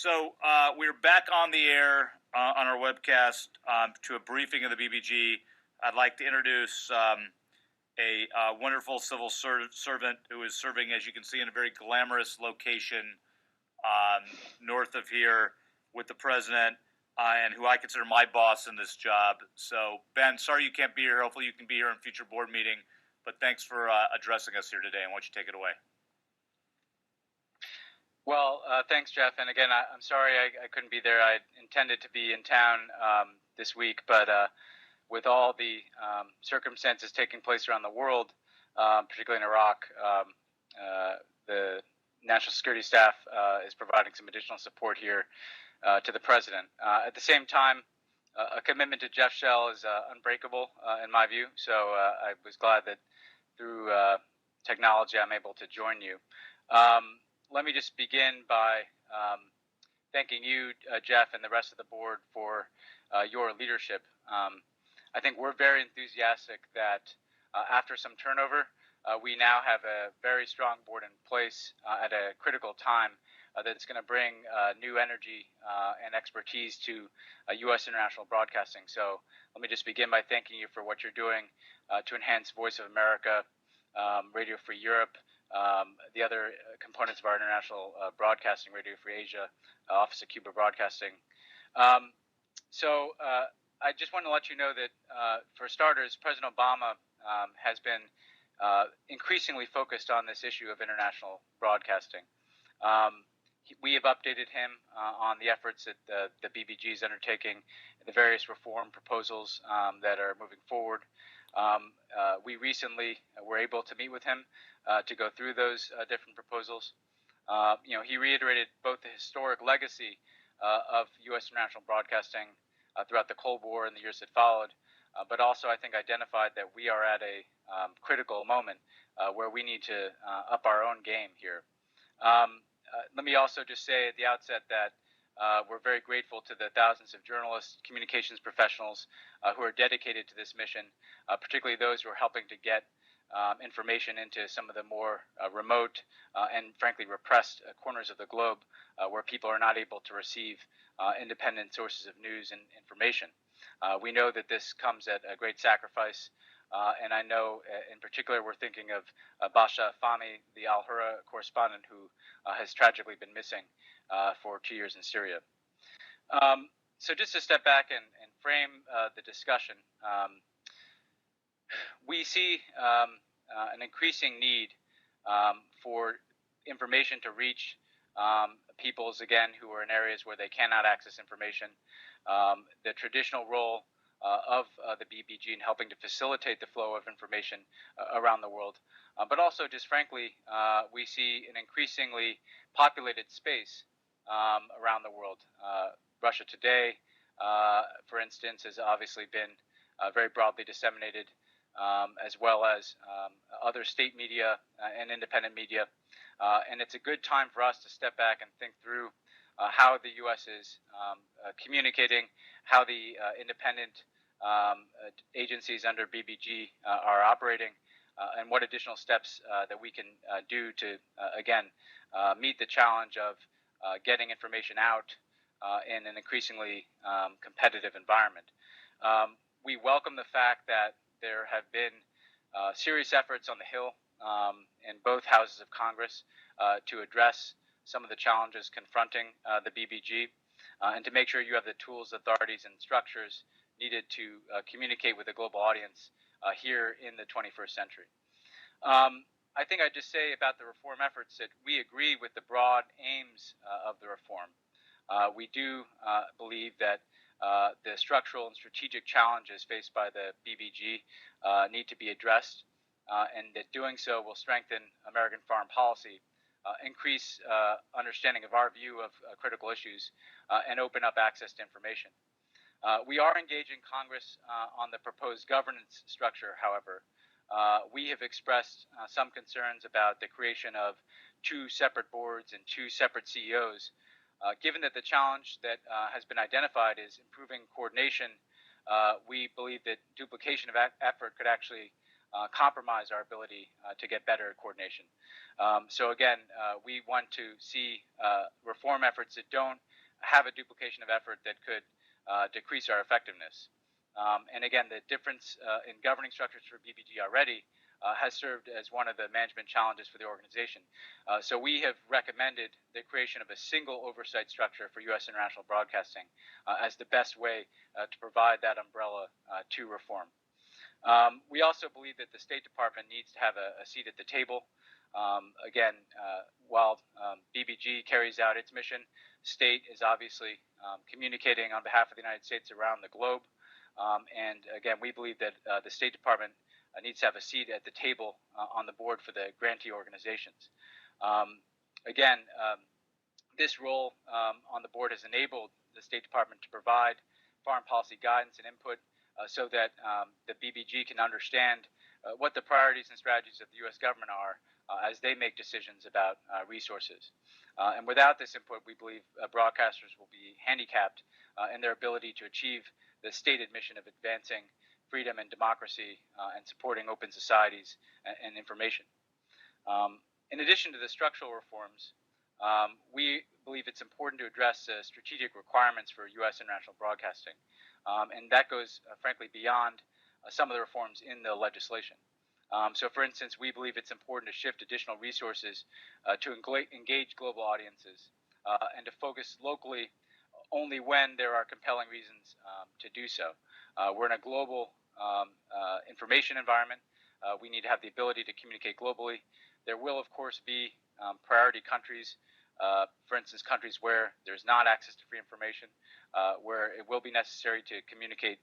We're back on the air on our webcast to a briefing of the BBG. I'd like to introduce a wonderful civil servant who is serving, as you can see, in a very glamorous location north of here with the president, and who I consider my boss in this job. So, Ben, sorry you can't be here. Hopefully you can be here in a future board meeting. But thanks for addressing us here today. I want you to take it away. Well, thanks, Jeff. And again, I'm sorry I couldn't be there. I intended to be in town this week, but with all the circumstances taking place around the world, particularly in Iraq, the National Security Staff is providing some additional support here to the president. At the same time, a commitment to Jeff Shell is unbreakable in my view. So I was glad that through technology I'm able to join you. Let me just begin by thanking you, Jeff, and the rest of the board for your leadership. I think we're very enthusiastic that after some turnover, we now have a very strong board in place at a critical time that's going to bring new energy and expertise to U.S. international broadcasting. So let me just begin by thanking you for what you're doing to enhance Voice of America, Radio Free Europe, the other components of our international broadcasting, Radio Free Asia, Office of Cuba Broadcasting. I just want to let you know that, for starters, President Obama has been increasingly focused on this issue of international broadcasting. We have updated him on the efforts that the BBG is undertaking, the various reform proposals that are moving forward. We recently were able to meet with him to go through those different proposals. He reiterated both the historic legacy of U.S. international broadcasting throughout the Cold War and the years that followed, but also I think identified that we are at a critical moment where we need to up our own game here. Let me also just say at the outset that we're very grateful to the thousands of journalists, communications professionals who are dedicated to this mission, particularly those who are helping to get information into some of the more remote and frankly repressed corners of the globe where people are not able to receive independent sources of news and information. We know that this comes at a great sacrifice, and I know in particular we're thinking of Basha Fahmy, the Al Hurra correspondent who has tragically been missing for 2 years in Syria. So just to step back and frame the discussion, we see an increasing need for information to reach peoples, again, who are in areas where they cannot access information. The traditional role of the BBG in helping to facilitate the flow of information around the world. But also, just frankly, we see an increasingly populated space around the world. Russia Today, for instance, has obviously been very broadly disseminated, as well as other state media and independent media. And it's a good time for us to step back and think through how the U.S. is communicating, how the independent agencies under BBG are operating, and what additional steps that we can do to, again, meet the challenge of getting information out in an increasingly competitive environment. We welcome the fact that there have been serious efforts on the Hill in both houses of Congress to address some of the challenges confronting the BBG and to make sure you have the tools, authorities, and structures needed to communicate with a global audience here in the 21st century. I think I'd just say about the reform efforts that we agree with the broad aims of the reform. We do believe that the structural and strategic challenges faced by the BBG need to be addressed, and that doing so will strengthen American foreign policy, increase understanding of our view of critical issues, and open up access to information. We are engaging Congress on the proposed governance structure, however. We have expressed some concerns about the creation of 2 separate boards and 2 separate CEOs. Given that the challenge that has been identified is improving coordination, we believe that duplication of effort could actually compromise our ability to get better coordination. So again, we want to see reform efforts that don't have a duplication of effort that could decrease our effectiveness. And again, the difference in governing structures for BBG already has served as one of the management challenges for the organization. So we have recommended the creation of a single oversight structure for U.S. international broadcasting as the best way to provide that umbrella to reform. We also believe that the State Department needs to have a seat at the table. While BBG carries out its mission, State is obviously communicating on behalf of the United States around the globe. And again, we believe that the State Department needs to have a seat at the table on the board for the grantee organizations. This role on the board has enabled the State Department to provide foreign policy guidance and input so that the BBG can understand what the priorities and strategies of the U.S. government are as they make decisions about resources. And without this input, we believe broadcasters will be handicapped in their ability to achieve the stated mission of advancing freedom and democracy and supporting open societies and information. In addition to the structural reforms, we believe it's important to address strategic requirements for U.S. international broadcasting. And that goes, frankly, beyond some of the reforms in the legislation. So, for instance, we believe it's important to shift additional resources to engage global audiences and to focus locally only when there are compelling reasons to do so. We're in a global information environment. We need to have the ability to communicate globally. There will, of course, be priority countries, for instance, countries where there's not access to free information, where it will be necessary to communicate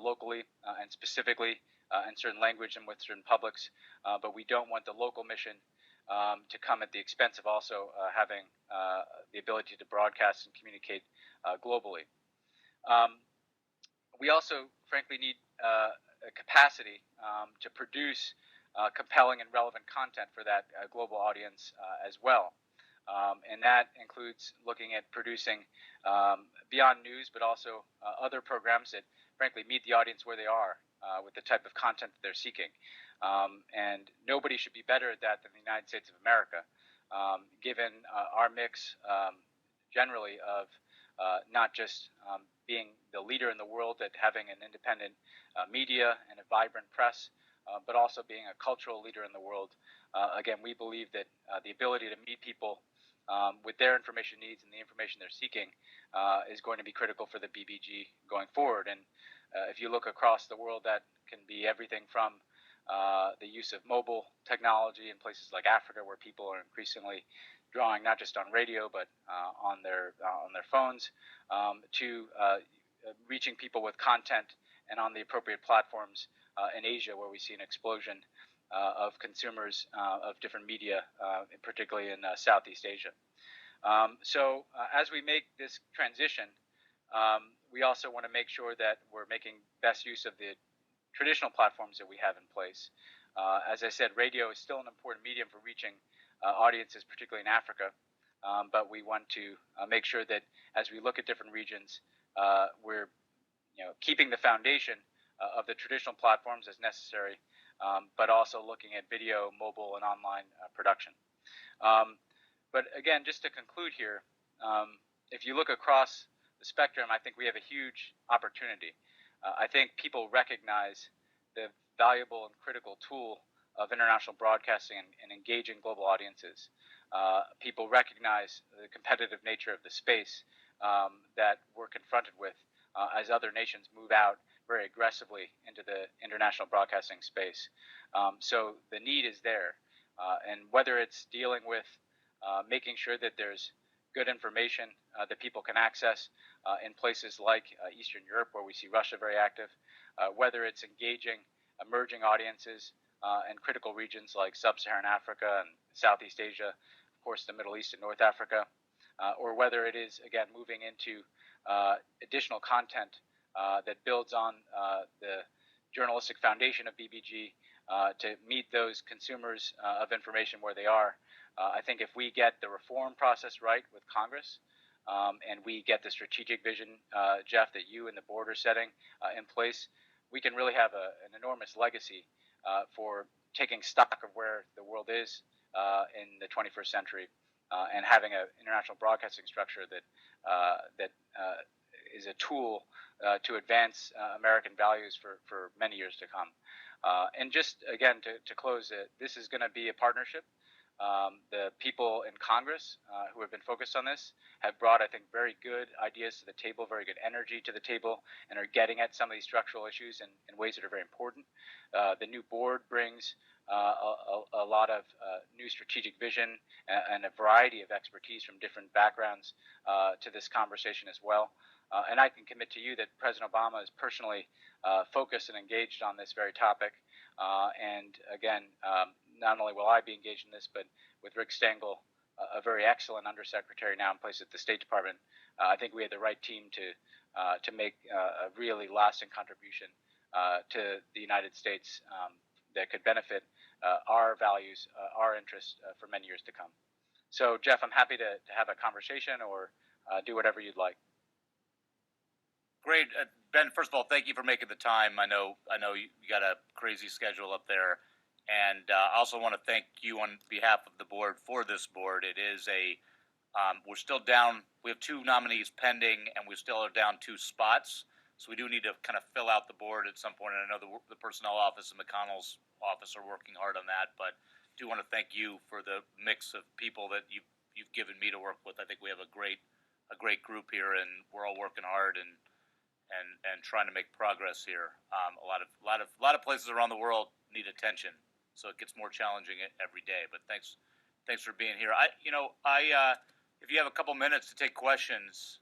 locally and specifically in certain language and with certain publics. But we don't want the local mission to come at the expense of also having the ability to broadcast and communicate globally. We also, frankly, need a capacity to produce compelling and relevant content for that global audience as well. And that includes looking at producing beyond news, but also other programs that, frankly, meet the audience where they are with the type of content that they're seeking. And nobody should be better at that than the United States of America, given our mix generally of not just being the leader in the world at having an independent media and a vibrant press, but also being a cultural leader in the world. Again, we believe that the ability to meet people with their information needs and the information they're seeking is going to be critical for the BBG going forward. And if you look across the world, that can be everything from the use of mobile technology in places like Africa, where people are increasingly drawing not just on radio but on their phones, to reaching people with content and on the appropriate platforms in Asia, where we see an explosion of consumers of different media, particularly in Southeast Asia. So as we make this transition, we also want to make sure that we're making best use of the traditional platforms that we have in place. As I said, radio is still an important medium for reaching audiences, particularly in Africa. But we want to make sure that as we look at different regions, we're keeping the foundation of the traditional platforms as necessary, but also looking at video, mobile, and online production. But again, just to conclude here, if you look across the spectrum, I think we have a huge opportunity. I think people recognize the valuable and critical tool of international broadcasting and engaging global audiences. People recognize the competitive nature of the space that we're confronted with as other nations move out very aggressively into the international broadcasting space. So the need is there. And whether it's dealing with making sure that there's good information that people can access in places like Eastern Europe, where we see Russia very active, whether it's engaging emerging audiences in critical regions like Sub-Saharan Africa and Southeast Asia, of course, the Middle East and North Africa, or whether it is, again, moving into additional content that builds on the journalistic foundation of BBG to meet those consumers of information where they are. I think if we get the reform process right with Congress, and we get the strategic vision, Jeff, that you and the board are setting in place, we can really have an enormous legacy for taking stock of where the world is in the 21st century and having an international broadcasting structure that that is a tool to advance American values for many years to come. And just again to close it, this is going to be a partnership. The people in Congress who have been focused on this have brought, I think, very good ideas to the table, very good energy to the table, and are getting at some of these structural issues in ways that are very important. The new board brings a lot of new strategic vision and a variety of expertise from different backgrounds to this conversation as well. And I can commit to you that President Obama is personally focused and engaged on this very topic. And again, not only will I be engaged in this, but with Rick Stengel, a very excellent undersecretary now in place at the State Department, I think we have the right team to make a really lasting contribution to the United States that could benefit our values, our interests for many years to come. So, Jeff, I'm happy to have a conversation or do whatever you'd like. Great, Ben. First of all, thank you for making the time. I know you got a crazy schedule up there, and I also want to thank you on behalf of the board for this board. It is we're still down. We have 2 nominees pending, and we still are down 2 spots. So we do need to kind of fill out the board at some point. And I know the personnel office and McConnell's office are working hard on that. But I do want to thank you for the mix of people that you've given me to work with. I think we have a great group here, and we're all working hard and trying to make progress here. A lot of places around the world need attention, so it gets more challenging every day. But thanks for being here. If you have a couple minutes to take questions,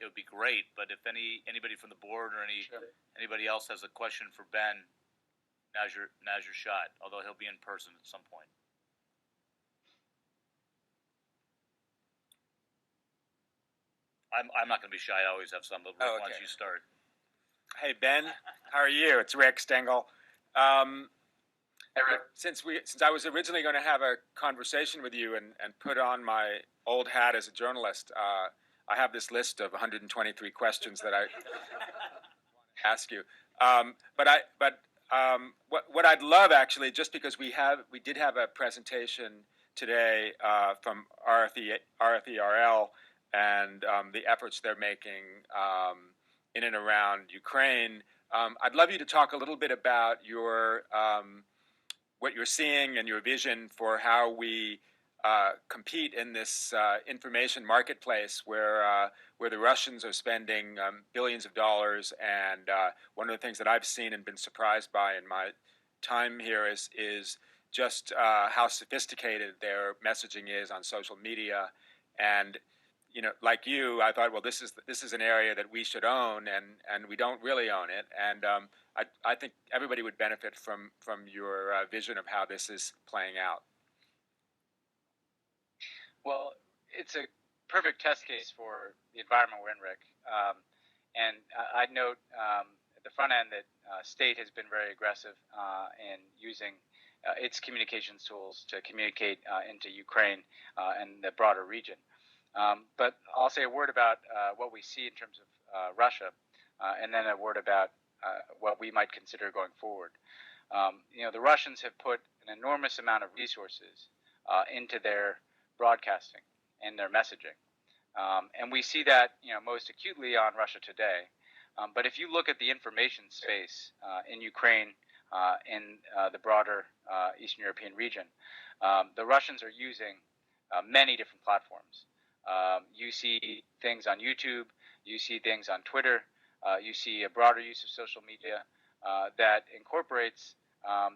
it would be great. But if anybody from the board or anybody else has a question for Ben, now's your shot. Although he'll be in person at some point. I'm not going to be shy. I always have some, but Rick, why don't you start? Hey, Ben. How are you? It's Rick Stengel. Hey, Rick. Since I was originally going to have a conversation with you and put on my old hat as a journalist, I have this list of 123 questions that I want to ask you. What I'd love, actually, just because we did have a presentation today from RFERL and the efforts they're making in and around Ukraine. I'd love you to talk a little bit about your what you're seeing and your vision for how we compete in this information marketplace where the Russians are spending billions of dollars. And one of the things that I've seen and been surprised by in my time here is just how sophisticated their messaging is on social media. And like you, I thought, well, this is an area that we should own, and we don't really own it. And I think everybody would benefit from your vision of how this is playing out. Well, it's a perfect test case for the environment we're in, Rick. And I'd note at the front end that state has been very aggressive in using its communications tools to communicate into Ukraine and the broader region. But I'll say a word about what we see in terms of Russia, and then a word about what we might consider going forward. The Russians have put an enormous amount of resources into their broadcasting and their messaging. And we see that most acutely on Russia Today. But if you look at the information space in Ukraine, in the broader Eastern European region, the Russians are using many different platforms. You see things on YouTube, you see things on Twitter, you see a broader use of social media that incorporates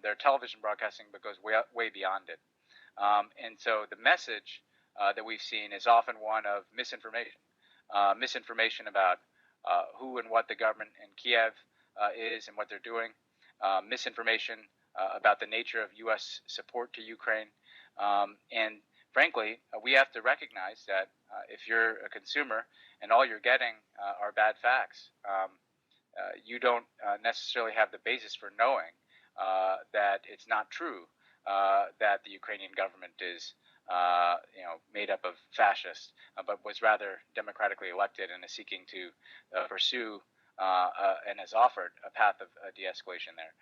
their television broadcasting but goes way beyond it. And so the message that we've seen is often one of misinformation, misinformation about who and what the government in Kiev is and what they're doing, misinformation about the nature of U.S. support to Ukraine. And frankly, we have to recognize that if you're a consumer and all you're getting are bad facts, you don't necessarily have the basis for knowing that it's not true that the Ukrainian government is made up of fascists, but was rather democratically elected and is seeking to pursue and has offered a path of de-escalation there.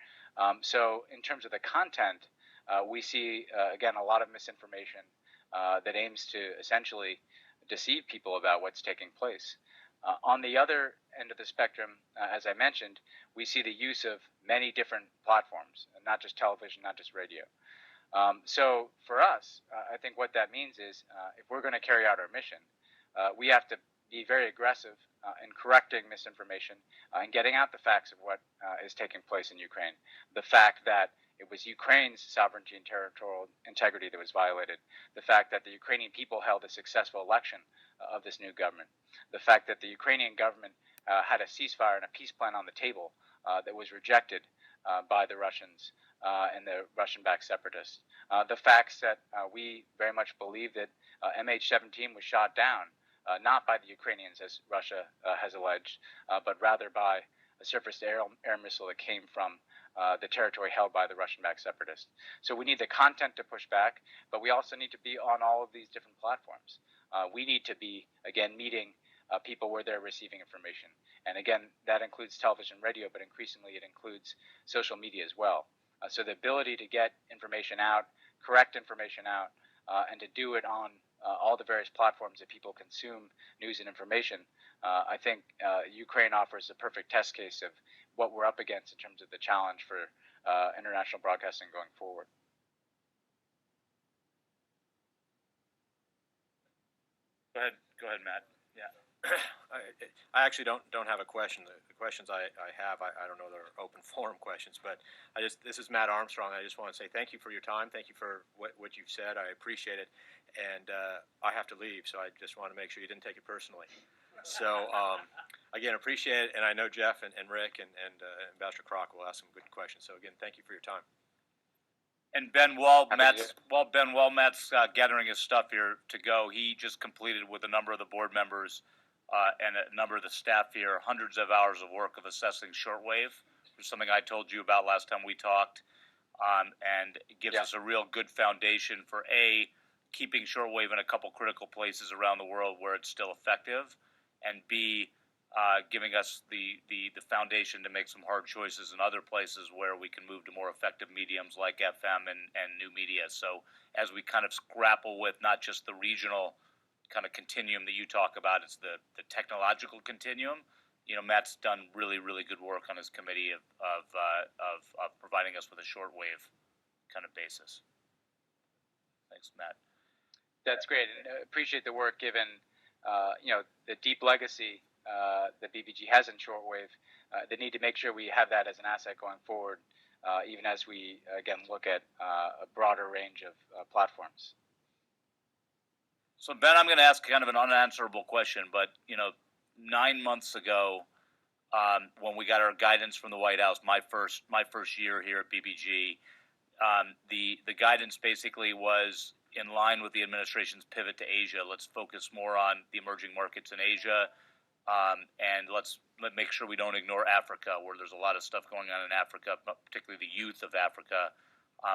So in terms of the content, we see, again, a lot of misinformation that aims to essentially deceive people about what's taking place. On the other end of the spectrum, as I mentioned, we see the use of many different platforms, not just television, not just radio. So for us, I think what that means is if we're going to carry out our mission, we have to be very aggressive in correcting misinformation and getting out the facts of what is taking place in Ukraine. The fact that it was Ukraine's sovereignty and territorial integrity that was violated. The fact that the Ukrainian people held a successful election of this new government. The fact that the Ukrainian government had a ceasefire and a peace plan on the table that was rejected by the Russians and the Russian-backed separatists. The facts that we very much believe that MH17 was shot down, not by the Ukrainians, as Russia has alleged, but rather by a surface-to-air missile that came from the territory held by the Russian-backed separatists. So we need the content to push back, but we also need to be on all of these different platforms. We need to be, again, meeting people where they're receiving information. And again, that includes television, radio, but increasingly it includes social media as well. So the ability to get information out, correct information out, and to do it on all the various platforms that people consume news and information, I think Ukraine offers a perfect test case of what we're up against in terms of the challenge for international broadcasting going forward. Go ahead, Matt. Yeah. I actually don't have a question. The questions I have, I don't know, they're open forum questions, but this is Matt Armstrong. I just want to say thank you for your time. Thank you for what you've said. I appreciate it. And I have to leave, so I just want to make sure you didn't take it personally. So, again, appreciate it. And I know Jeff and Rick and Ambassador Kroc will ask some good questions. So, again, thank you for your time. And Ben, while Matt's gathering his stuff here to go, he just completed with a number of the board members and a number of the staff here hundreds of hours of work of assessing shortwave, which is something I told you about last time we talked, and it gives us a real good foundation for keeping shortwave in a couple critical places around the world where it's still effective, and B, giving us the foundation to make some hard choices in other places where we can move to more effective mediums like FM and new media. So as we kind of grapple with not just the regional kind of continuum that you talk about, it's the technological continuum. You know, Matt's done really, really good work on his committee of providing us with a shortwave kind of basis. Thanks, Matt. That's great, and appreciate the work given, the deep legacy that BBG has in shortwave. The need to make sure we have that as an asset going forward, even as we, again, look at a broader range of platforms. So, Ben, I'm going to ask kind of an unanswerable question, but, 9 months ago, when we got our guidance from the White House, my first year here at BBG, the guidance basically was in line with the administration's pivot to Asia. Let's focus more on the emerging markets in Asia, and let's make sure we don't ignore Africa, where there's a lot of stuff going on in Africa, particularly the youth of Africa,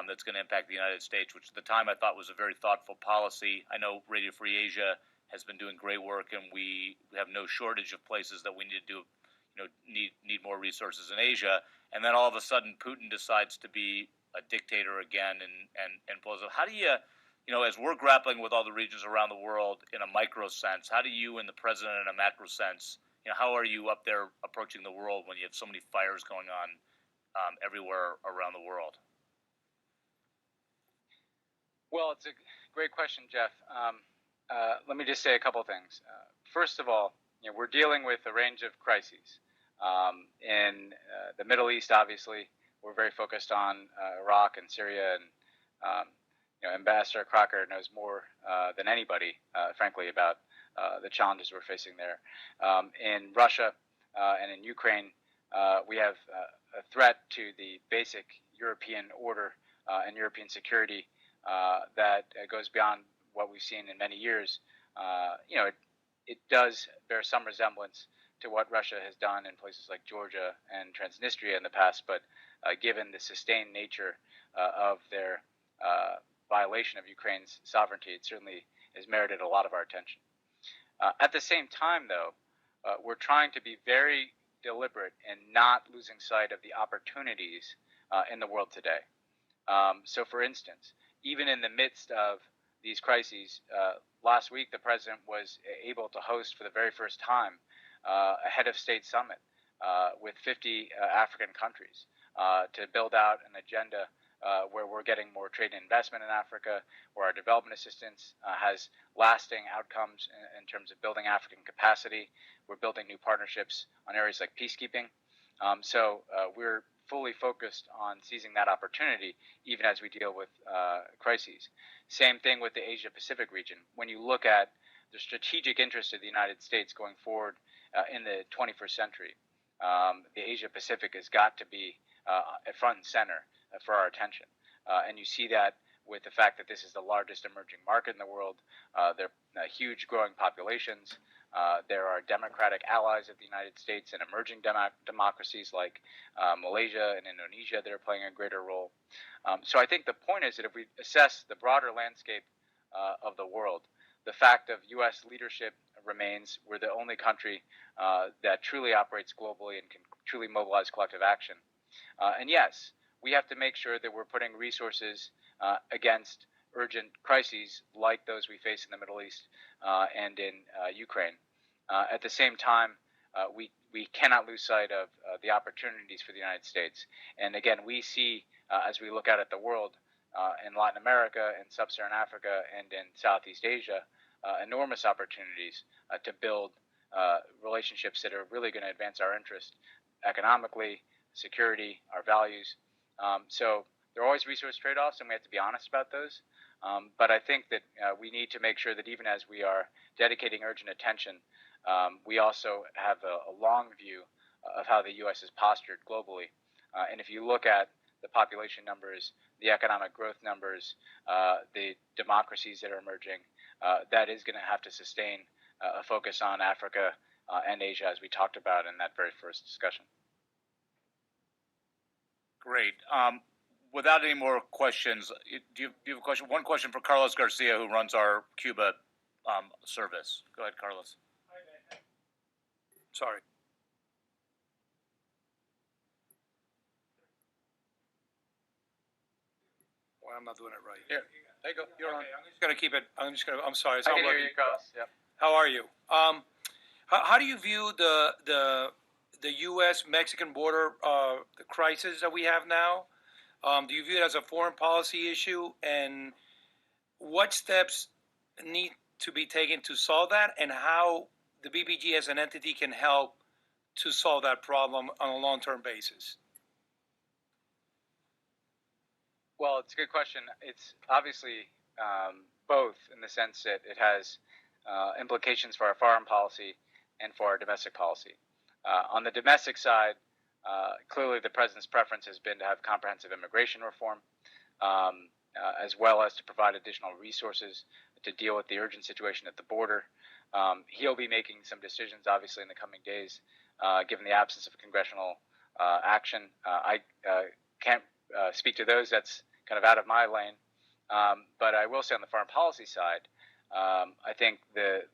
that's going to impact the United States, which at the time I thought was a very thoughtful policy. I know Radio Free Asia has been doing great work, and we have no shortage of places that we need to do, need more resources in Asia. And then all of a sudden, Putin decides to be a dictator again and pulls it. How do you, as we're grappling with all the regions around the world in a micro sense, how do you and the president in a macro sense, how are you up there approaching the world when you have so many fires going on everywhere around the world? Well, it's a great question, Jeff. Let me just say a couple of things. First of all, we're dealing with a range of crises. In the Middle East, obviously, we're very focused on Iraq and Syria, and Ambassador Crocker knows more than anybody, frankly, about the challenges we're facing there. In Russia and in Ukraine, we have a threat to the basic European order and European security that goes beyond what we've seen in many years. It does bear some resemblance to what Russia has done in places like Georgia and Transnistria in the past, but given the sustained nature of their violation of Ukraine's sovereignty, it certainly has merited a lot of our attention. At the same time, though, we're trying to be very deliberate in not losing sight of the opportunities in the world today. So, for instance, even in the midst of these crises. Last week, the president was able to host for the very first time a head of state summit with 50 African countries to build out an agenda where we're getting more trade and investment in Africa, where our development assistance has lasting outcomes in terms of building African capacity. We're building new partnerships on areas like peacekeeping. So we're fully focused on seizing that opportunity, even as we deal with crises. Same thing with the Asia-Pacific region. When you look at the strategic interest of the United States going forward in the 21st century, the Asia-Pacific has got to be at front and center for our attention. And you see that with the fact that this is the largest emerging market in the world. There are huge growing populations. There are democratic allies of the United States and emerging democracies like Malaysia and Indonesia that are playing a greater role. So I think the point is that if we assess the broader landscape of the world, the fact of U.S. leadership remains. We're the only country that truly operates globally and can truly mobilize collective action. And yes, we have to make sure that we're putting resources against urgent crises like those we face in the Middle East and in Ukraine. At the same time, we cannot lose sight of the opportunities for the United States. And again, we see, as we look out at the world, in Latin America, in Sub-Saharan Africa, and in Southeast Asia, enormous opportunities to build relationships that are really going to advance our interest economically, security, our values. So there are always resource trade-offs, and we have to be honest about those. But I think that we need to make sure that even as we are dedicating urgent attention, we also have a long view of how the U.S. is postured globally. And if you look at the population numbers, the economic growth numbers, the democracies that are emerging, that is going to have to sustain a focus on Africa and Asia, as we talked about in that very first discussion. Great. Without any more questions, do you have a question? One question for Carlos Garcia, who runs our Cuba service. Go ahead, Carlos. Sorry. Well, I'm not doing it right. Here, there you go. You're on. I'm just going to keep it. I'm sorry. It's I not can hear working. you, Carlos. Yep. How are you? How do you view the U.S.-Mexican border the crisis that we have now? Do you view it as a foreign policy issue, and what steps need to be taken to solve that, and how the BBG as an entity can help to solve that problem on a long-term basis? Well, it's a good question. It's obviously both in the sense that it has implications for our foreign policy and for our domestic policy. On the domestic side, clearly the president's preference has been to have comprehensive immigration reform, as well as to provide additional resources to deal with the urgent situation at the border. He'll be making some decisions, obviously, in the coming days, given the absence of congressional action. I can't speak to those. That's kind of out of my lane. But I will say on the foreign policy side, I think there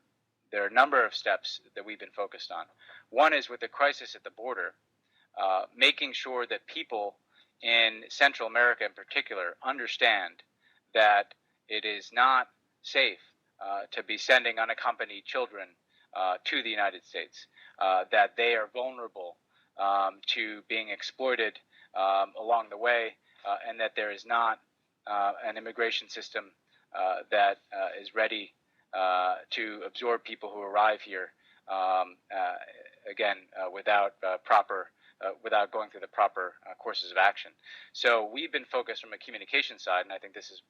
are a number of steps that we've been focused on. One is with the crisis at the border, making sure that people in Central America in particular understand that it is not safe to be sending unaccompanied children to the United States, that they are vulnerable to being exploited along the way, and that there is not an immigration system that is ready to absorb people who arrive here, again, without going through the proper courses of action. So we've been focused from a communication side, and I think this is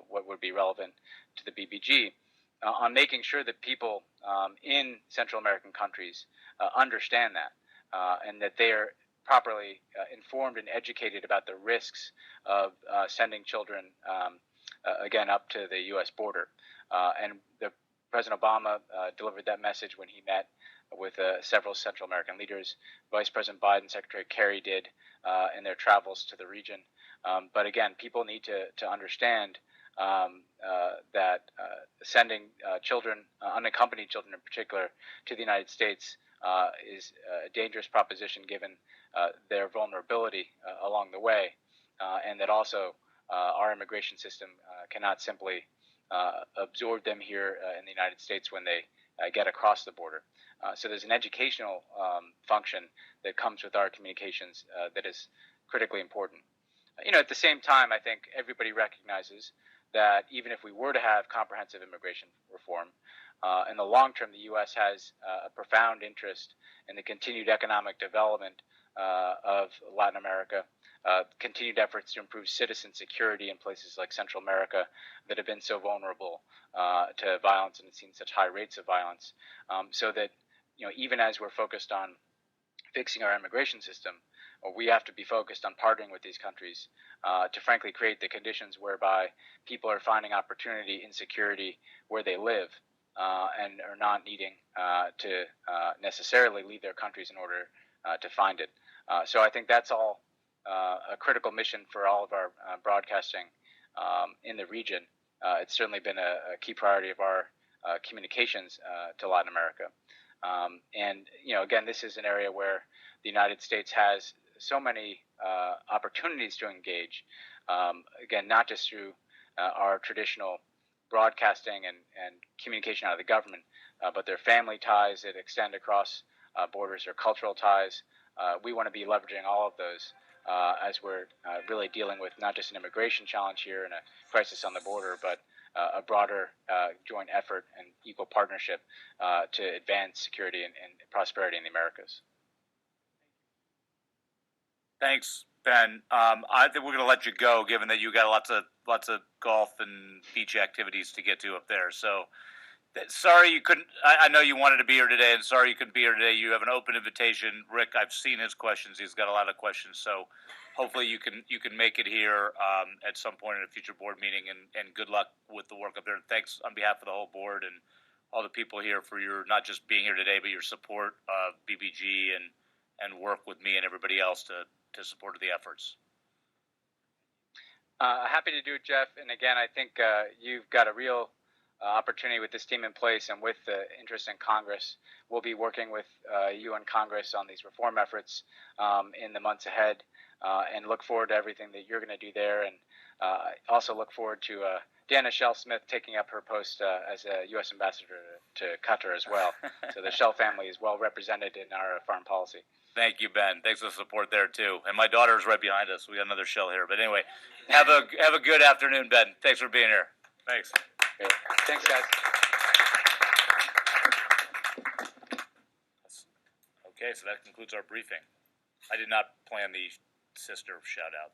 what would be relevant to the BBG, on making sure that people in Central American countries understand that, and that they are properly informed and educated about the risks of sending children, again, up to the U.S. border. And President Obama delivered that message when he met with several Central American leaders. Vice President Biden, Secretary Kerry did in their travels to the region. But again, people need to understand that sending children, unaccompanied children in particular, to the United States is a dangerous proposition given their vulnerability along the way, and that also our immigration system cannot simply absorb them here in the United States when they get across the border. So there's an educational function that comes with our communications that is critically important. At the same time, I think everybody recognizes that even if we were to have comprehensive immigration reform, in the long term, the U.S. has a profound interest in the continued economic development of Latin America, continued efforts to improve citizen security in places like Central America that have been so vulnerable to violence and have seen such high rates of violence, so that even as we're focused on fixing our immigration system, we have to be focused on partnering with these countries to frankly create the conditions whereby people are finding opportunity in security where they live and are not needing to necessarily leave their countries in order to find it. So I think that's all a critical mission for all of our broadcasting in the region. It's certainly been a key priority of our communications to Latin America. And again, this is an area where the United States has so many opportunities to engage. Again, not just through our traditional broadcasting and communication out of the government, but their family ties that extend across borders, or cultural ties. We want to be leveraging all of those as we're really dealing with not just an immigration challenge here and a crisis on the border, but a broader joint effort and equal partnership to advance security and prosperity in the Americas. Thanks, Ben. I think we're going to let you go, given that you got lots of golf and beach activities to get to up there. So, sorry you couldn't. I know you wanted to be here today, and sorry you couldn't be here today. You have an open invitation, Rick. I've seen his questions. He's got a lot of questions. So, hopefully you can make it here at some point in a future board meeting. And good luck with the work up there. And thanks on behalf of the whole board and all the people here for your not just being here today, but your support of BBG and work with me and everybody else to support the efforts. Happy to do it, Jeff. And again, I think you've got a real opportunity with this team in place and with the interest in Congress. We'll be working with you and Congress on these reform efforts in the months ahead, and look forward to everything that you're going to do there. And also look forward to Deanna Shell Smith taking up her post as a U.S. ambassador to Qatar as well. So the Shell family is well represented in our foreign policy. Thank you, Ben. Thanks for the support there too. And my daughter is right behind us. We got another Shell here. But anyway, have a good afternoon, Ben. Thanks for being here. Thanks. Great. Thanks, guys. Okay, so that concludes our briefing. I did not plan the sister shout out.